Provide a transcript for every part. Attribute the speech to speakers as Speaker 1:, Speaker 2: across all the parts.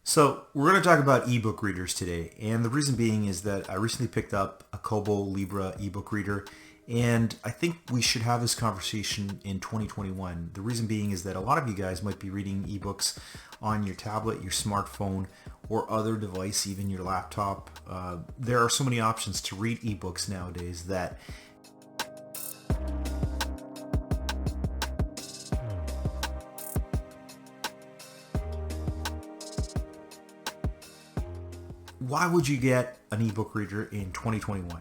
Speaker 1: So we're going to talk about ebook readers today, and the reason being is that I recently picked up a Kobo Libra ebook reader, and I think we should have this conversation in 2021. The reason being is that a lot of you guys might be reading ebooks on your tablet, your smartphone, or other device, even your laptop. There are so many options to read ebooks nowadays that why would you get an ebook reader in 2021?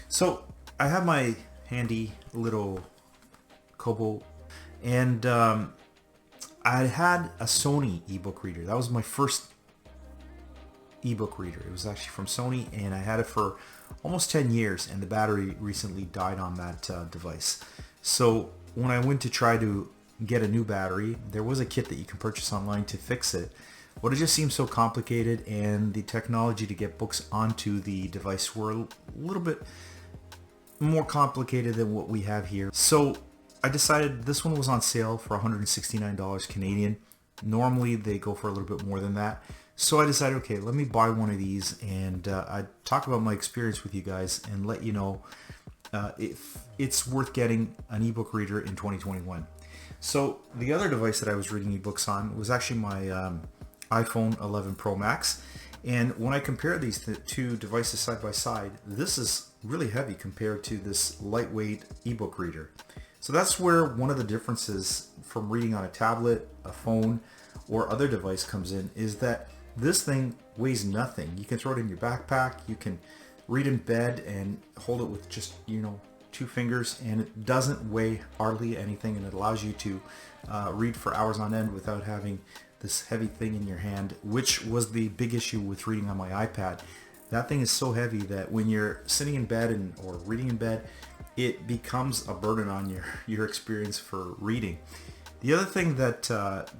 Speaker 1: So I have my handy little Kobo, and I had a Sony ebook reader. That was my first ebook reader. It was actually from Sony, and I had it for almost 10 years, and the battery recently died on that device. So when I went to try to get a new battery, there was a kit that you can purchase online to fix it. But it just seemed so complicated, and the technology to get books onto the device were a little bit more complicated than what we have here. So I decided this one was on sale for $169 Canadian. Normally they go for a little bit more than that. So I decided, okay, let me buy one of these, and I talk about my experience with you guys and let you know if it's worth getting an ebook reader in 2021. So the other device that I was reading ebooks on was actually my iPhone 11 Pro Max, and when I compare these two devices side by side, this is really heavy compared to this lightweight ebook reader. So that's where one of the differences from reading on a tablet, a phone, or other device comes in, is that this thing weighs nothing. You can throw it in your backpack, you can read in bed and hold it with just, two fingers, and it doesn't weigh hardly anything, and it allows you to read for hours on end without having this heavy thing in your hand, which was the big issue with reading on my iPad. That thing is so heavy that when you're sitting in bed or reading in bed, it becomes a burden on your experience for reading. The other thing that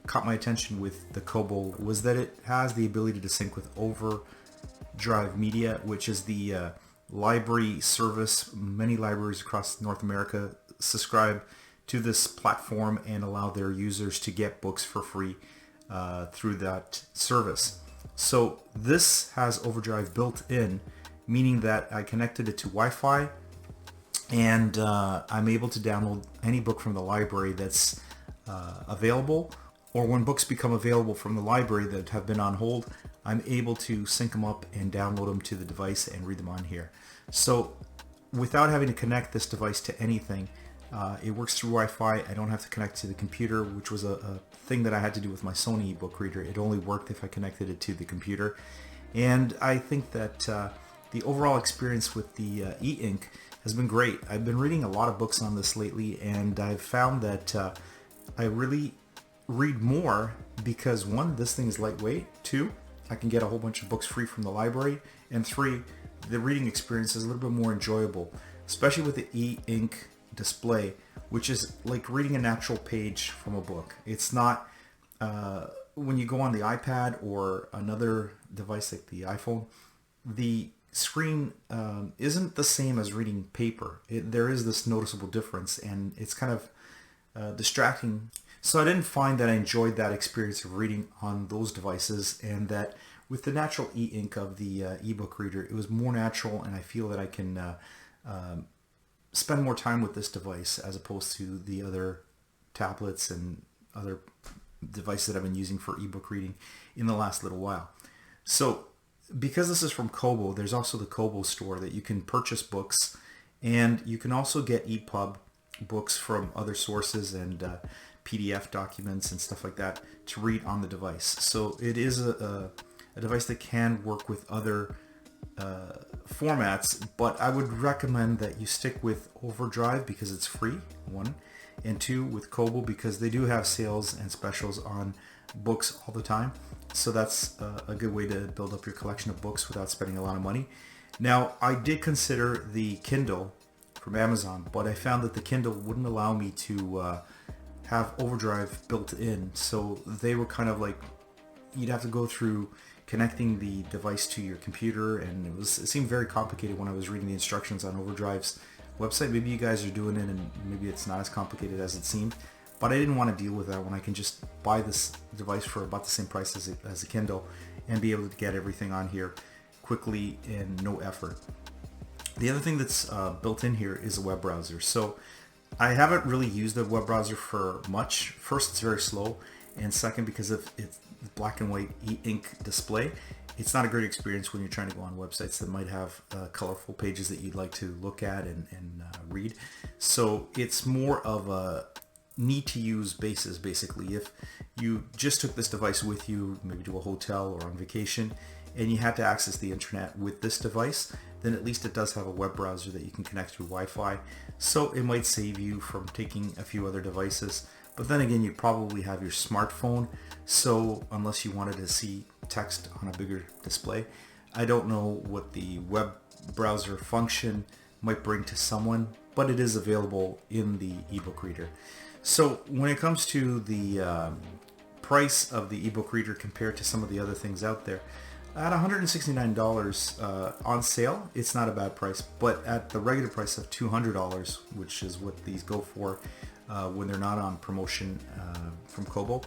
Speaker 1: caught my attention with the Kobo was that it has the ability to sync with Overdrive Media, which is the library service. Many libraries across North America subscribe to this platform and allow their users to get books for free through that service. So this has Overdrive built in, meaning that I connected it to Wi-Fi, and I'm able to download any book from the library that's available, or when books become available from the library that have been on hold, I'm able to sync them up and download them to the device and read them on here. So without having to connect this device to anything, it works through Wi-Fi. I don't have to connect to the computer, which was a thing that I had to do with my Sony ebook reader. It only worked if I connected it to the computer. And I think that the overall experience with the e-ink has been great. I've been reading a lot of books on this lately, and I've found that I really read more because, one, this thing is lightweight, two, I can get a whole bunch of books free from the library, and three, the reading experience is a little bit more enjoyable, especially with the e-ink display, which is like reading an actual page from a book. It's not when you go on the iPad or another device like the iPhone, the screen isn't the same as reading paper. There is this noticeable difference, and it's kind of distracting. So I didn't find that I enjoyed that experience of reading on those devices, and that with the natural e-ink of the ebook reader, it was more natural, and I feel that I can spend more time with this device as opposed to the other tablets and other devices that I've been using for ebook reading in the last little while. So because this is from Kobo, there's also the Kobo store that you can purchase books, and you can also get EPUB books from other sources and PDF documents and stuff like that to read on the device. So it is a device that can work with other formats, but I would recommend that you stick with Overdrive because it's free, one, and two, with Kobo because they do have sales and specials on books all the time. So that's a good way to build up your collection of books without spending a lot of money. Now, I did consider the Kindle from Amazon, but I found that the Kindle wouldn't allow me to have Overdrive built in. So they were kind of like, you'd have to go through connecting the device to your computer, and it seemed very complicated when I was reading the instructions on Overdrive's website. Maybe you guys are doing it and maybe it's not as complicated as it seemed, but I didn't want to deal with that when I can just buy this device for about the same price as a Kindle and be able to get everything on here quickly and no effort. The other thing that's built in here is a web browser. So I haven't really used the web browser for much. First, it's very slow, and second, because of its black and white e-ink display, it's not a great experience when you're trying to go on websites that might have colorful pages that you'd like to look at and read. So it's more of a need to use basis, basically. If you just took this device with you, maybe to a hotel or on vacation, and you had to access the internet with this device, then at least it does have a web browser that you can connect through Wi-Fi. So it might save you from taking a few other devices. But then again, you probably have your smartphone. So unless you wanted to see text on a bigger display, I don't know what the web browser function might bring to someone, but it is available in the ebook reader. So when it comes to the price of the ebook reader compared to some of the other things out there, at $169 on sale, it's not a bad price, but at the regular price of $200, which is what these go for when they're not on promotion from Kobo,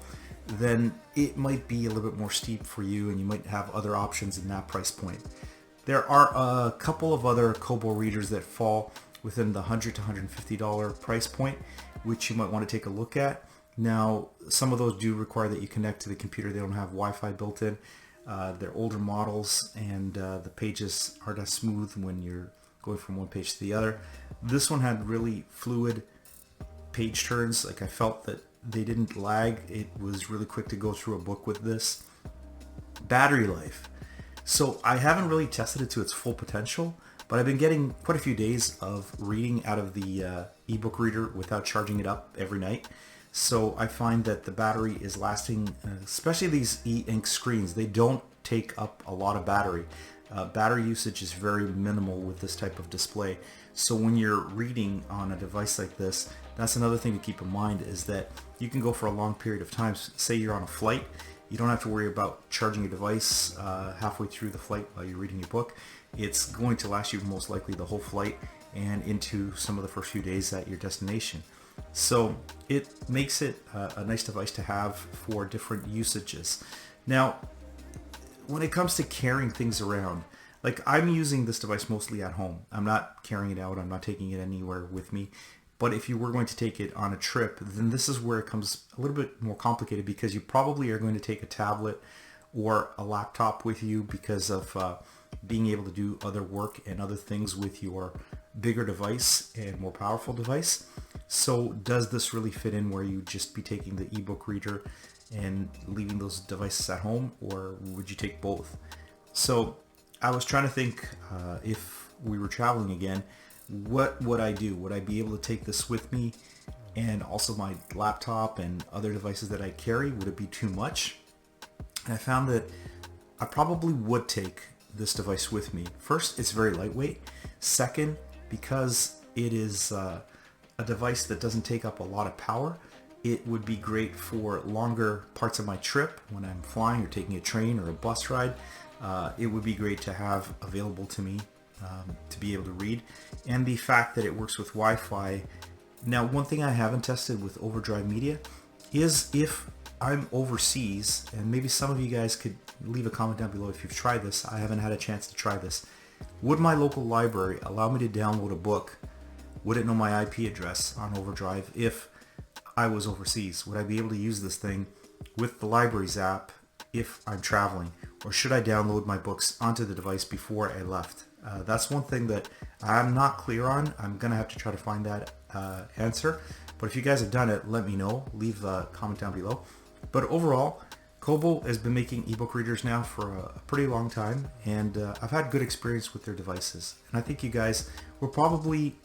Speaker 1: then it might be a little bit more steep for you, and you might have other options in that price point. There are a couple of other Kobo readers that fall within the $100 to $150 price point, which you might want to take a look at. Now, some of those do require that you connect to the computer. They don't have Wi-Fi built in. They're older models, and the pages aren't as smooth when you're going from one page to the other. This one had really fluid page turns. Like, I felt that they didn't lag. It was really quick to go through a book with this. Battery life. So I haven't really tested it to its full potential, but I've been getting quite a few days of reading out of the ebook reader without charging it up every night. So I find that the battery is lasting, especially these e-ink screens, they don't take up a lot of battery. Battery usage is very minimal with this type of display. So when you're reading on a device like this, that's another thing to keep in mind, is that you can go for a long period of time. Say you're on a flight, you don't have to worry about charging your device halfway through the flight while you're reading your book. It's going to last you most likely the whole flight and into some of the first few days at your destination. So it makes it a nice device to have for different usages. Now, when it comes to carrying things around, like, I'm using this device mostly at home. I'm not carrying it out. I'm not taking it anywhere with me. But if you were going to take it on a trip, then this is where it comes a little bit more complicated, because you probably are going to take a tablet or a laptop with you because of being able to do other work and other things with your bigger device and more powerful device. So does this really fit in where you just be taking the ebook reader and leaving those devices at home, or would you take both? So I was trying to think, if we were traveling again, what would I do? Would I be able to take this with me and also my laptop and other devices that I carry? Would it be too much? And I found that I probably would take this device with me. First, it's very lightweight. Second, because it is a device that doesn't take up a lot of power, it would be great for longer parts of my trip when I'm flying or taking a train or a bus ride. It would be great to have available to me to be able to read. And the fact that it works with Wi-Fi. Now, one thing I haven't tested with Overdrive Media is if I'm overseas, and maybe some of you guys could leave a comment down below if you've tried this. I haven't had a chance to try this. Would my local library allow me to download a book? Would it know my IP address on Overdrive if I was overseas? Would I be able to use this thing with the libraries app if I'm traveling? Or should I download my books onto the device before I left? That's one thing that I'm not clear on. I'm going to have to try to find that answer. But if you guys have done it, let me know. Leave a comment down below. But overall, Kobo has been making ebook readers now for a pretty long time, and I've had good experience with their devices. And I think you guys will probably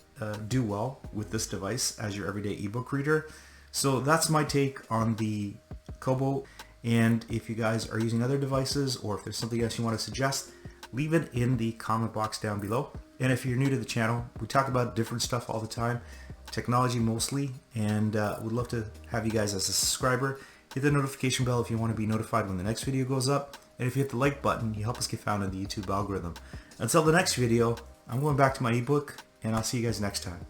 Speaker 1: do well with this device as your everyday ebook reader. So that's my take on the Kobo. And if you guys are using other devices, or if there's something else you want to suggest, leave it in the comment box down below. And if you're new to the channel, we talk about different stuff all the time, technology mostly, and we'd love to have you guys as a subscriber. Hit the notification bell if you want to be notified when the next video goes up. And if you hit the like button, you help us get found in the YouTube algorithm. Until the next video, I'm going back to my ebook, and I'll see you guys next time.